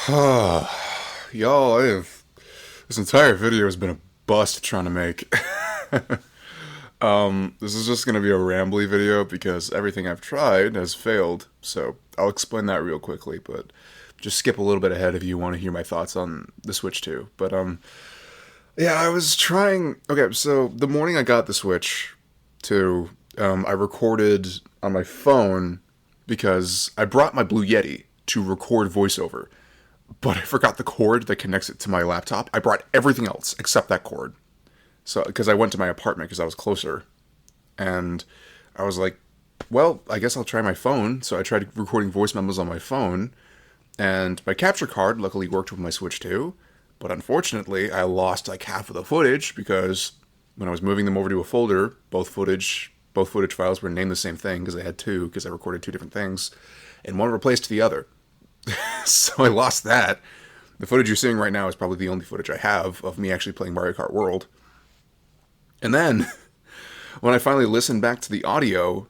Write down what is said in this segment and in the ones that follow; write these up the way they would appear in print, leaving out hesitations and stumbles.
Y'all, this entire video has been a bust trying to make. This is just gonna be a rambly video because everything I've tried has failed. So I'll explain that real quickly, but just skip a little bit ahead if you want to hear my thoughts on the Switch 2. But yeah, I was trying. Okay, so the morning I got the Switch 2, I recorded on my phone because I brought my Blue Yeti to record voiceover, but I forgot the cord that connects it to my laptop. I brought everything else except that cord. So, because I went to my apartment because I was closer, and I was like, well, I guess I'll try my phone. So I tried recording voice memos on my phone, and my capture card luckily worked with my Switch 2, but unfortunately, I lost like half of the footage because when I was moving them over to a folder, both footage files were named the same thing because I had two because I recorded two different things, and one replaced the other. So I lost that. The footage you're seeing right now is probably the only footage I have of me actually playing Mario Kart World. And then, when I finally listened back to the audio,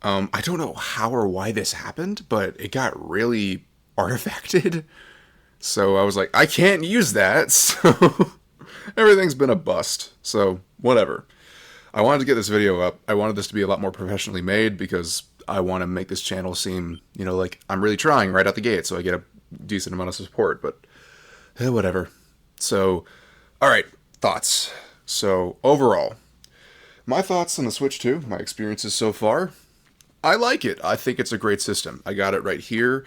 I don't know how or why this happened, but it got really artifacted. So I was like, I can't use that. So everything's been a bust. So whatever. I wanted to get this video up. I wanted this to be a lot more professionally made because I want to make this channel seem, like I'm really trying right out the gate so I get a decent amount of support. But whatever. So, all right, thoughts. So overall, my thoughts on the Switch 2, my experiences so far, I like it. I think it's a great system. I got it right here.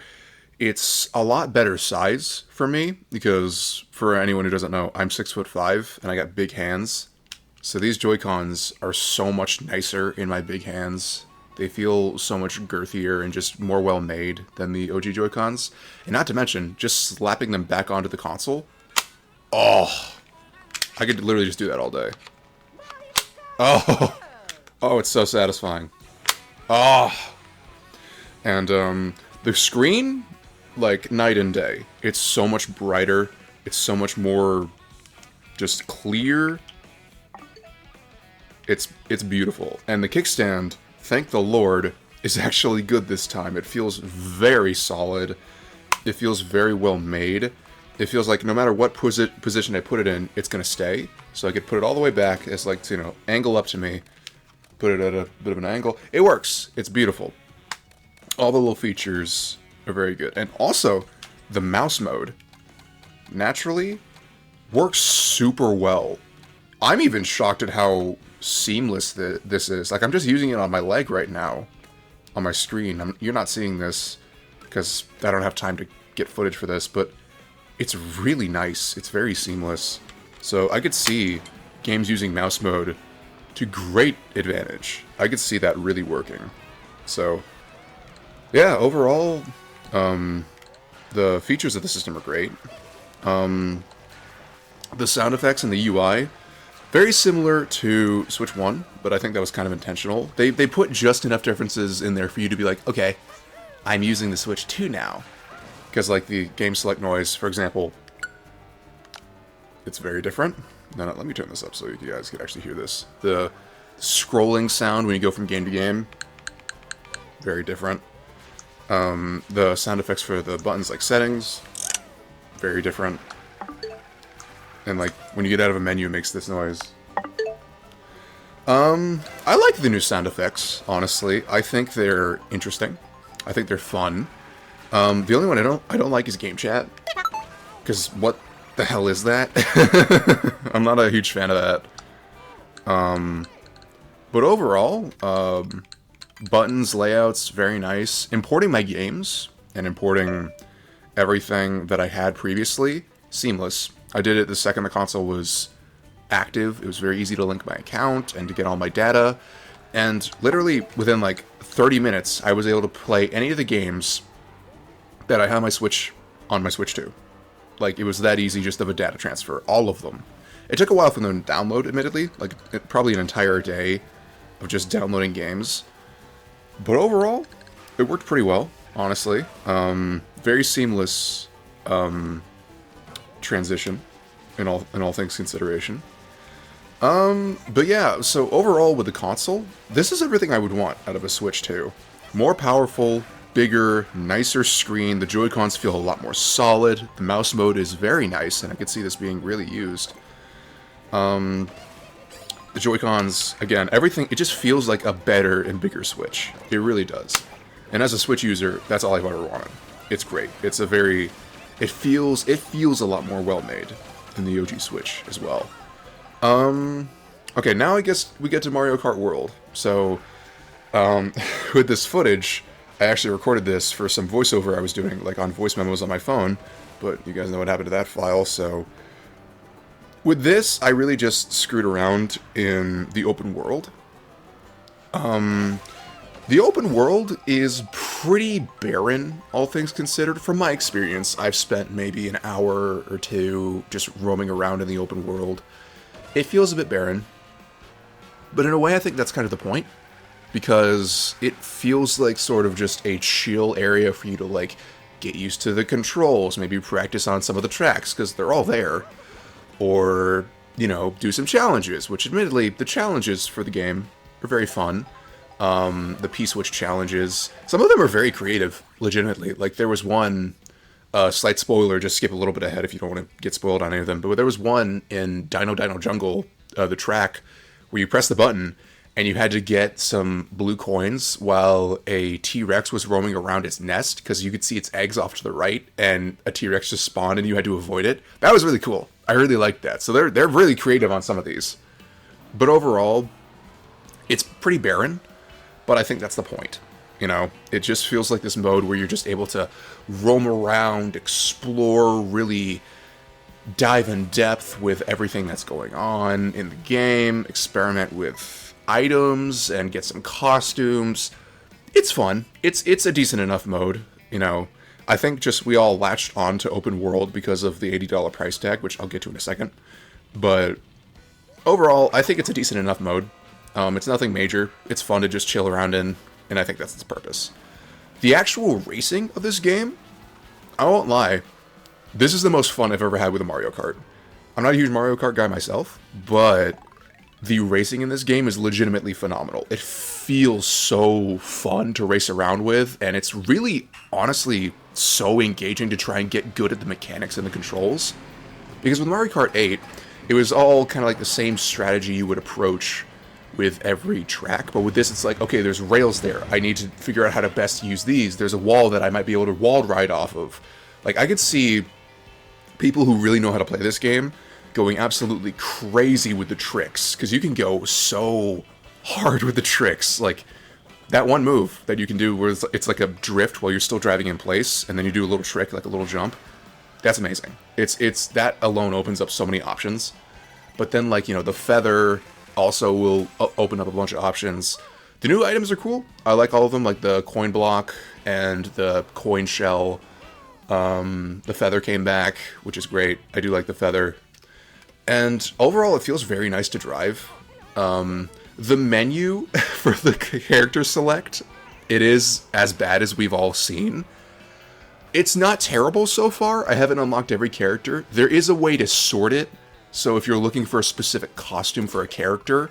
It's a lot better size for me because for anyone who doesn't know, I'm 6'5" and I got big hands. So these Joy-Cons are so much nicer in my big hands. They feel so much girthier and just more well made than the OG Joy-Cons. And not to mention, just slapping them back onto the console. Oh, I could literally just do that all day. Oh, oh, it's so satisfying. Oh, and the screen, like night and day. It's so much brighter. It's so much more just clear. It's beautiful. And the kickstand, thank the Lord, is actually good this time. It feels very solid. It feels very well made. It feels like no matter what position I put it in, it's going to stay. So I could put it all the way back as like, angle up to me. Put it at a bit of an angle. It works. It's beautiful. All the little features are very good. And also, the mouse mode, naturally, works super well. I'm even shocked at how seamless this is. Like, I'm just using it on my leg right now, on my screen. You're not seeing this because I don't have time to get footage for this, but it's really nice. It's very seamless. So I could see games using mouse mode to great advantage. I could see that really working. So, yeah, overall, the features of the system are great. The sound effects and the UI, very similar to Switch 1, but I think that was kind of intentional. They put just enough differences in there for you to be like, okay, I'm using the Switch 2 now. Because, like, the game select noise, for example, it's very different. No, let me turn this up so you guys can actually hear this. The scrolling sound when you go from game to game, very different. The sound effects for the buttons, like settings, very different. And, like, when you get out of a menu, it makes this noise. I like the new sound effects, honestly. I think they're interesting. I think they're fun. The only one I don't like is game chat. Because what the hell is that? I'm not a huge fan of that. But overall, buttons, layouts, very nice. Importing my games and importing everything that I had previously, seamless. I did it the second the console was active. It was very easy to link my account and to get all my data. And literally within like 30 minutes, I was able to play any of the games that I had on my Switch 2. Like, it was that easy just of a data transfer. All of them. It took a while for them to download, admittedly. Like, probably an entire day of just downloading games. But overall, it worked pretty well, honestly. Very seamless transition in all things consideration. But yeah, so overall with the console, this is everything I would want out of a Switch 2. More powerful, bigger, nicer screen. The Joy-Cons feel a lot more solid. The mouse mode is very nice, and I could see this being really used. The Joy-Cons, again, everything, it just feels like a better and bigger Switch. It really does. And as a Switch user, that's all I've ever wanted. It's great. It's a very... It feels a lot more well-made than the OG Switch as well. Okay, now I guess we get to Mario Kart World. So, with this footage, I actually recorded this for some voiceover I was doing, like on voice memos on my phone, but you guys know what happened to that file, so... With this, I really just screwed around in the open world. The open world is pretty barren, all things considered. From my experience, I've spent maybe an hour or two just roaming around in the open world. It feels a bit barren, but in a way I think that's kind of the point, because it feels like sort of just a chill area for you to, like, get used to the controls, maybe practice on some of the tracks, because they're all there. Or, you know, do some challenges, which admittedly, the challenges for the game are very fun. The P-Switch challenges, some of them are very creative, legitimately. Like, there was one, slight spoiler, just skip a little bit ahead if you don't want to get spoiled on any of them, but there was one in Dino Dino Jungle, the track, where you press the button, and you had to get some blue coins while a T-Rex was roaming around its nest, because you could see its eggs off to the right, and a T-Rex just spawned and you had to avoid it. That was really cool. I really liked that. So they're really creative on some of these. But overall, it's pretty barren, but I think that's the point. You know, it just feels like this mode where you're just able to roam around, explore, really dive in depth with everything that's going on in the game, experiment with items and get some costumes. It's fun. It's a decent enough mode, you know. I think just we all latched on to open world because of the $80 price tag, which I'll get to in a second. But overall, I think it's a decent enough mode. It's nothing major. It's fun to just chill around in, and I think that's its purpose. The actual racing of this game, I won't lie, this is the most fun I've ever had with a Mario Kart. I'm not a huge Mario Kart guy myself, but the racing in this game is legitimately phenomenal. It feels so fun to race around with, and it's really, honestly, so engaging to try and get good at the mechanics and the controls. Because with Mario Kart 8, it was all kind of like the same strategy you would approach with every track, but with this it's like, okay, there's rails there. I need to figure out how to best use these. There's a wall that I might be able to wall ride off of. Like, I could see people who really know how to play this game going absolutely crazy with the tricks, because you can go so hard with the tricks. Like, that one move that you can do where it's like a drift while you're still driving in place, and then you do a little trick, like a little jump. That's amazing. It's that alone opens up so many options. But then, like, you know, the feather also will open up a bunch of options. The new items are cool. I like all of them, like the coin block and the coin shell. The feather came back, which is great. I do like the feather. And overall, it feels very nice to drive. The menu for the character select, it is as bad as we've all seen. It's not terrible so far. I haven't unlocked every character. There is a way to sort it. So if you're looking for a specific costume for a character,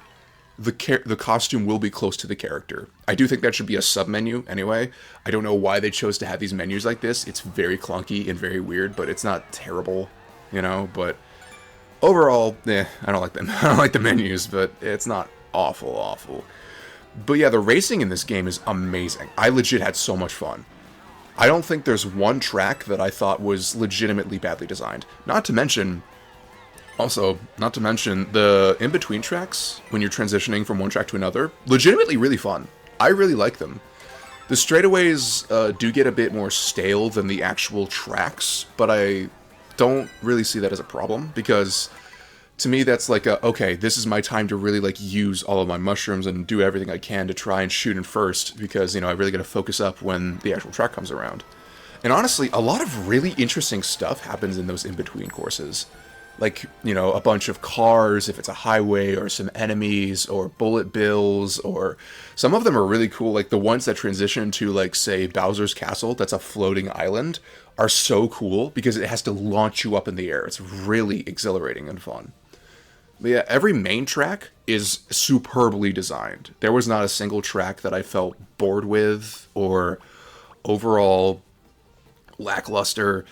the costume will be close to the character. I do think that should be a sub-menu anyway. I don't know why they chose to have these menus like this. It's very clunky and very weird, but it's not terrible, you know? But overall, I don't like them. I don't like the menus, but it's not awful. But yeah, the racing in this game is amazing. I legit had so much fun. I don't think there's one track that I thought was legitimately badly designed. Not to mention the in-between tracks, when you're transitioning from one track to another, legitimately really fun. I really like them. The straightaways do get a bit more stale than the actual tracks, but I don't really see that as a problem, because to me that's like okay, this is my time to really like use all of my mushrooms and do everything I can to try and shoot in first, because, you know, I really got to focus up when the actual track comes around. And honestly, a lot of really interesting stuff happens in those in-between courses. Like, you know, a bunch of cars, if it's a highway, or some enemies, or bullet bills, or some of them are really cool. Like the ones that transition to, like, say, Bowser's Castle, that's a floating island, are so cool because it has to launch you up in the air. It's really exhilarating and fun. But yeah, every main track is superbly designed. There was not a single track that I felt bored with or overall lackluster.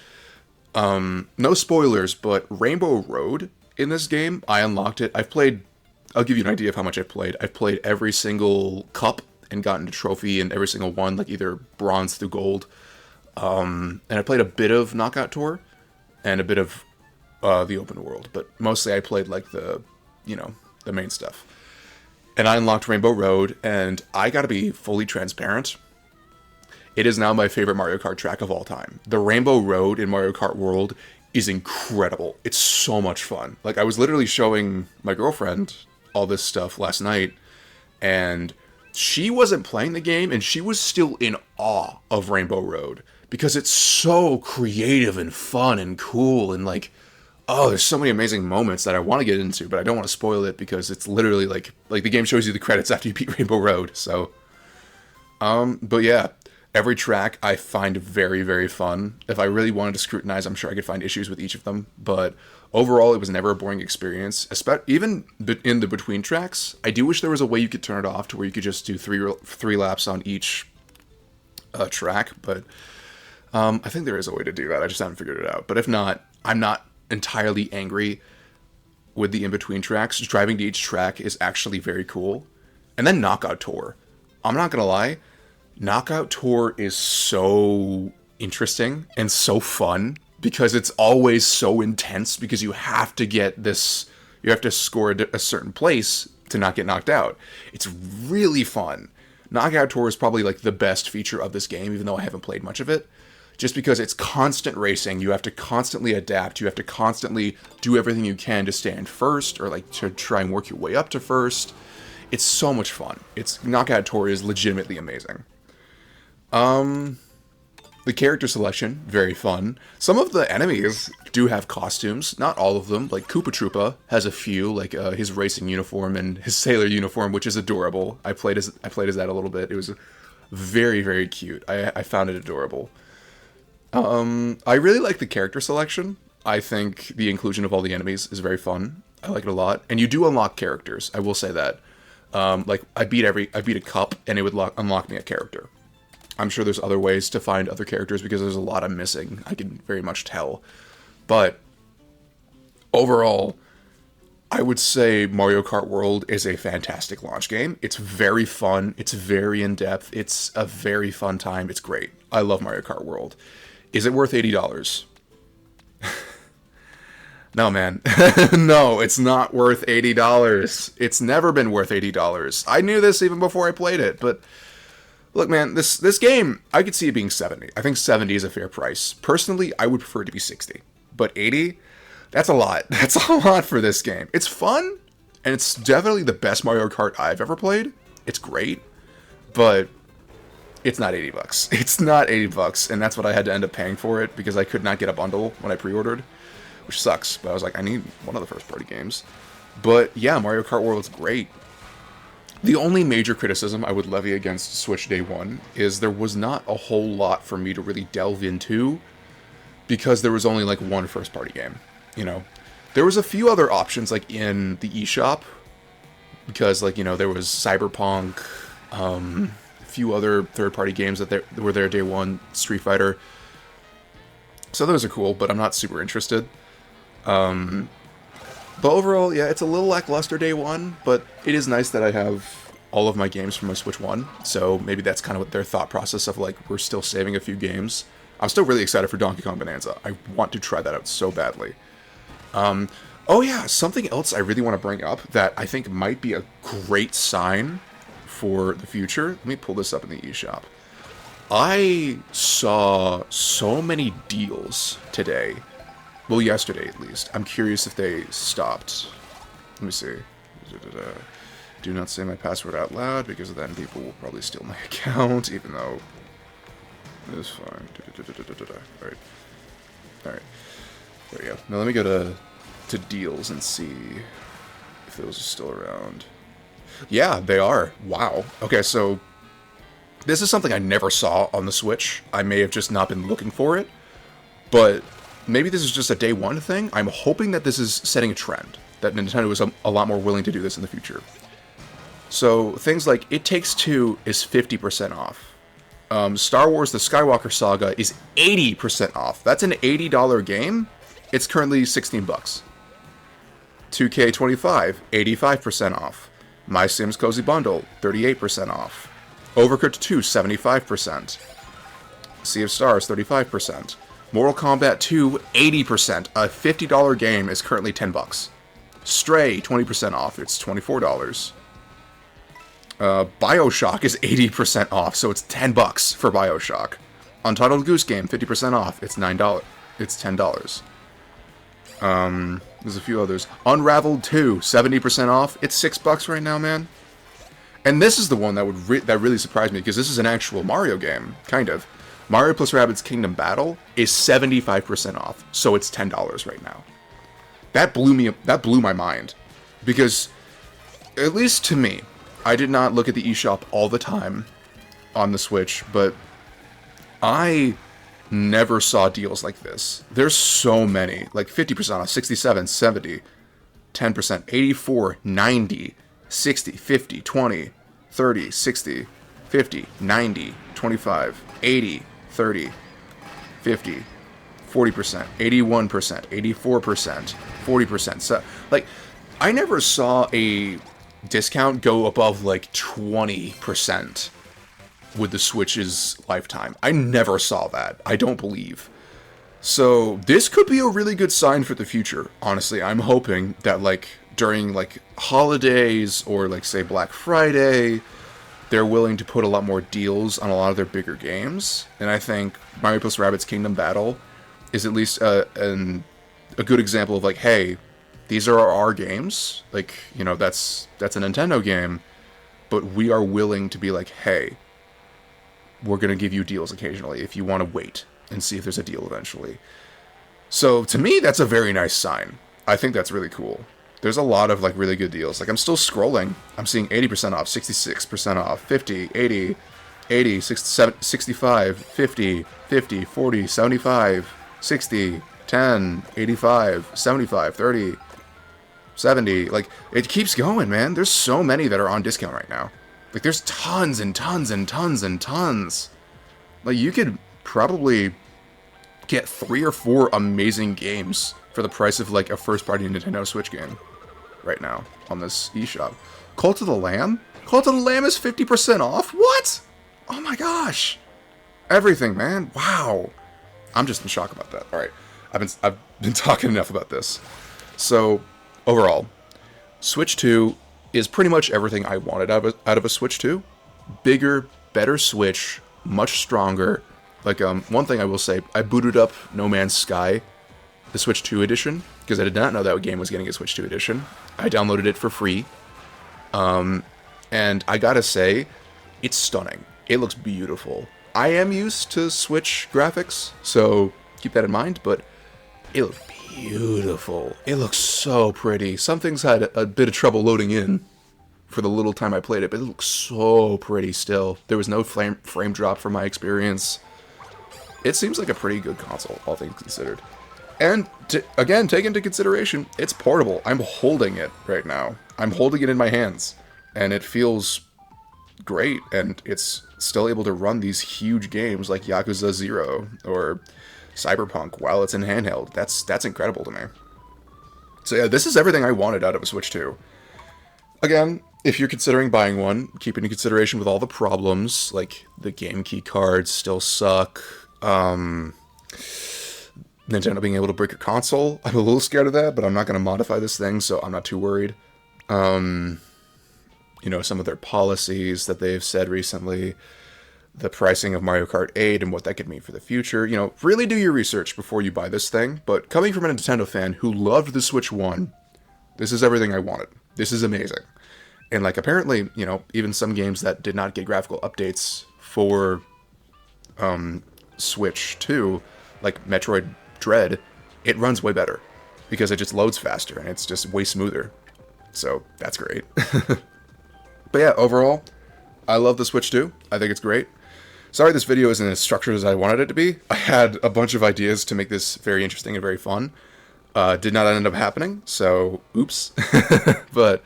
No spoilers, but Rainbow Road in this game, I unlocked it. I'll give you an idea of how much I've played. I've played every single cup and gotten a trophy in every single one, like either bronze through gold. And I played a bit of Knockout Tour and a bit of the open world, but mostly I played like the main stuff. And I unlocked Rainbow Road, and I gotta be fully transparent. It is now my favorite Mario Kart track of all time. The Rainbow Road in Mario Kart World is incredible. It's so much fun. Like, I was literally showing my girlfriend all this stuff last night, and she wasn't playing the game, and she was still in awe of Rainbow Road, because it's so creative and fun and cool, and like, oh, there's so many amazing moments that I want to get into, but I don't want to spoil it because it's literally like the game shows you the credits after you beat Rainbow Road. So, but yeah, every track I find very, very fun. If I really wanted to scrutinize, I'm sure I could find issues with each of them. But overall, it was never a boring experience. Even in the between tracks, I do wish there was a way you could turn it off to where you could just do three laps on each track. But I think there is a way to do that. I just haven't figured it out. But if not, I'm not entirely angry with the in-between tracks. Driving to each track is actually very cool. And then Knockout Tour. I'm not gonna lie, Knockout Tour is so interesting and so fun because it's always so intense because you have to score a certain place to not get knocked out. It's really fun. Knockout Tour is probably like the best feature of this game, even though I haven't played much of it. Just because it's constant racing, you have to constantly adapt, you have to constantly do everything you can to stay in first, or like to try and work your way up to first. It's so much fun. Knockout Tour is legitimately amazing. The character selection, very fun. Some of the enemies do have costumes, not all of them. Like Koopa Troopa has a few, like his racing uniform and his sailor uniform, which is adorable. I played as that a little bit. It was very, very cute. I found it adorable. I really like the character selection. I think the inclusion of all the enemies is very fun. I like it a lot. And you do unlock characters, I will say that. Like, I beat a cup, and it would unlock me a character. I'm sure there's other ways to find other characters, because there's a lot I'm missing. I can very much tell. But, overall, I would say Mario Kart World is a fantastic launch game. It's very fun. It's very in-depth. It's a very fun time. It's great. I love Mario Kart World. Is it worth $80? No, man. No, it's not worth $80. It's never been worth $80. I knew this even before I played it, but look, man, this game, I could see it being $70. I think $70 is a fair price. Personally, I would prefer it to be $60. But $80? That's a lot. That's a lot for this game. It's fun, and it's definitely the best Mario Kart I've ever played. It's great, but it's not $80. It's not $80, and that's what I had to end up paying for it because I could not get a bundle when I pre-ordered, which sucks. But I was like, I need one of the first-party games. But yeah, Mario Kart World's great. The only major criticism I would levy against Switch Day 1 is there was not a whole lot for me to really delve into because there was only like one first-party game. You know, there was a few other options like in the eShop because like, you know, there was Cyberpunk, few other third-party games that were there day one, Street Fighter. So those are cool, but I'm not super interested. But overall, yeah, it's a little lackluster day one, but it is nice that I have all of my games from my Switch 1, so maybe that's kind of what their thought process of, like, we're still saving a few games. I'm still really excited for Donkey Kong Bonanza. I want to try that out so badly. Oh yeah, something else I really want to bring up that I think might be a great sign for the future. Let me pull this up in the eShop. I saw so many deals today. Well, yesterday at least. I'm curious if they stopped. Let me see. Do not say my password out loud because then people will probably steal my account, even though it's fine. Alright. Alright. There we go. Now let me go to deals and see if those are still around. Yeah, they are. Wow. Okay, so this is something I never saw on the Switch. I may have just not been looking for it, but maybe this is just a day one thing. I'm hoping that this is setting a trend, that Nintendo is a lot more willing to do this in the future. So things like It Takes Two is 50% off. Star Wars The Skywalker Saga is 80% off. That's an $80 game. It's currently 16 bucks. 2K25, 85% off. My Sims Cozy Bundle, 38% off. Overcooked 2, 75%. Sea of Stars, 35%. Mortal Kombat 2, 80%. A $50 game is currently 10 bucks. Stray, 20% off. It's $24. Bioshock is 80% off, so it's 10 bucks for Bioshock. Untitled Goose Game, 50% off. It's $9. It's $10. There's a few others. Unraveled 2, 70% off. It's $6 right now, man. And this is the one that that really surprised me, because this is an actual Mario game, kind of. Mario plus Rabbids Kingdom Battle is 75% off, so it's $10 right now. That blew my mind, because at least to me, I did not look at the eShop all the time on the Switch, but I never saw deals like this. There's so many, like 50% off, 67, 70, 10%, 84, 90, 60, 50, 20, 30, 60, 50, 90, 25, 80, 30, 50, 40%, 81%, 84%, 40%. So, like, I never saw a discount go above like 20% with the Switch's lifetime. I never saw that. I don't believe. So this could be a really good sign for the future. Honestly, I'm hoping that like during like holidays or like say Black Friday, they're willing to put a lot more deals on a lot of their bigger games. And I think Mario plus Rabbids Kingdom Battle is at least a good example of like, hey, these are our games. Like, you know, that's a Nintendo game, but we are willing to be like, hey, we're going to give you deals occasionally if you want to wait and see if there's a deal eventually. So to me, that's a very nice sign. I think that's really cool. There's a lot of like really good deals. Like I'm still scrolling. I'm seeing 80% off, 66% off, 50, 80, 80, 65, 50, 50, 40, 75, 60, 10, 85, 75, 30, 70. Like it keeps going, man. There's so many that are on discount right now. Like, there's tons and tons and tons and tons. Like, you could probably get 3 or 4 amazing games for the price of, like, a first-party Nintendo Switch game right now on this eShop. Cult of the Lamb? Cult of the Lamb is 50% off? What? Oh my gosh. Everything, man. Wow. I'm just in shock about that. All right. I've been talking enough about this. So, overall, Switch 2 is pretty much everything I wanted out of a Switch 2. Bigger, better Switch, much stronger. Like, one thing I will say, I booted up No Man's Sky, the Switch 2 edition, because I did not know that game was getting a Switch 2 edition. I downloaded it for free. And I gotta say, it's stunning. It looks beautiful. I am used to Switch graphics, so keep that in mind, but it looks beautiful. It looks so pretty. Some things had a bit of trouble loading in for the little time I played it, but it looks so pretty still. There was no frame drop from my experience. It seems like a pretty good console, all things considered. And, again, take into consideration, it's portable. I'm holding it right now. I'm holding it in my hands. And it feels great, and it's still able to run these huge games like Yakuza 0 or Cyberpunk while it's in handheld. That's incredible to me. So yeah, this is everything I wanted out of a Switch 2. Again, if you're considering buying one, keep into consideration with all the problems, like the game key cards still suck, Nintendo being able to break your console. I'm a little scared of that, but I'm not going to modify this thing, so I'm not too worried. You know, some of their policies that they've said recently, the pricing of Mario Kart 8 and what that could mean for the future. You know, really do your research before you buy this thing. But coming from a Nintendo fan who loved the Switch 1, this is everything I wanted. This is amazing. And, like, apparently, you know, even some games that did not get graphical updates for Switch 2, like Metroid Dread, it runs way better because it just loads faster and it's just way smoother. So, that's great. But yeah, overall, I love the Switch 2. I think it's great. Sorry this video isn't as structured as I wanted it to be. I had a bunch of ideas to make this very interesting and very fun. Did not end up happening, so oops. But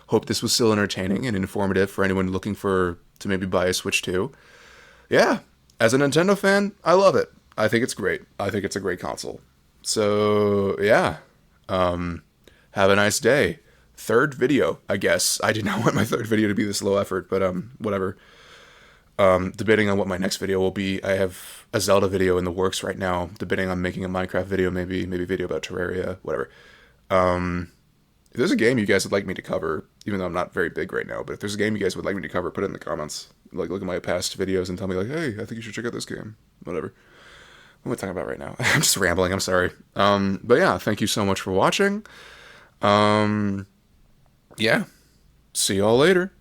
hope this was still entertaining and informative for anyone looking to maybe buy a Switch 2. yeah, as a Nintendo fan, I love it. I think it's great. I think it's a great console. So yeah, have a nice day. Third video, I guess. I did not want my third video to be this low effort, but whatever. Debating on what my next video will be. I have a Zelda video in the works right now. Debating on making a Minecraft video, maybe a video about Terraria, whatever. If there's a game you guys would like me to cover, even though I'm not very big right now, but if there's a game you guys would like me to cover, put it in the comments. Like, look at my past videos and tell me, like, hey, I think you should check out this game. Whatever. What am I talking about right now? I'm just rambling. I'm sorry. But yeah, thank you so much for watching. Yeah. See y'all later.